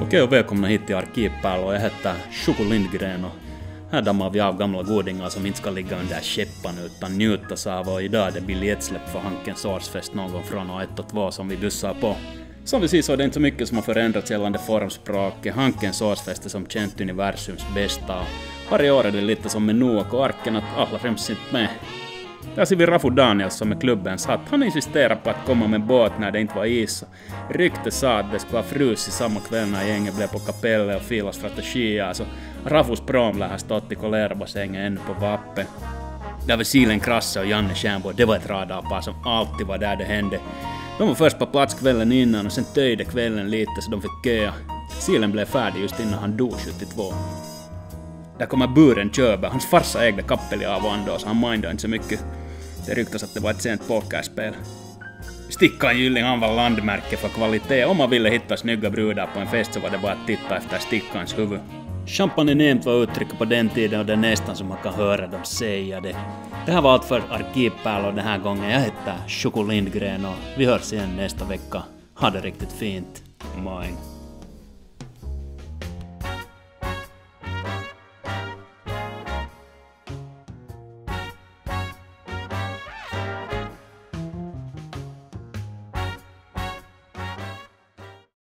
Okej och välkomna hit till Arkivpärlor. Jag heter Shuko Lindgren och här dammar vi av gamla godingar som inte ska ligga under käppan utan njutas av, och idag är det biljettsläpp för Hankens årsfest någon gång från 1 och 2 som vi bussar på. Som vi ser så är det inte så mycket som har förändrats gällande formspråket. Hankens årsfest är som känt universums bästa. Varje år är det lite som med Noak och Arken att alla främst inte med. Där ser vi Rafu Daniels som är klubbens hatt. Han insisterar på att komma med båt när det inte var is. Ryktet sa att det skulle vara frus i samma kväll när gänget blev på kapelle och fila strategier. Så Rafus prom lär ha stått i kolerbassängen ännu på vappen. Där var Silen Krasse och Janne Stjernborg. Det var ett radarpar som alltid var där det hände. De var först på plats kvällen innan och sen töjde kvällen lite så de fick köa. Silen blev färdig just innan han dog 72. Där kommer Buren Köber. Hans farsa ägde kappeli av Andå så han mindade inte så mycket. Det ryktas att det var ett sent pokerspel. Stickan Gylling han var landmärke för kvalitet. Om man ville hitta snygga brudar på en fest så var det bara att titta efter Stickans huvud. Champagne nämnt var uttrycket på den tiden och det är nästan som man kan höra dem säga det. Det här var allt för Arkivpärlor den här gången. Jag heter Shuko Lindgren och vi hörs igen nästa vecka. Ha det riktigt fint. Moin.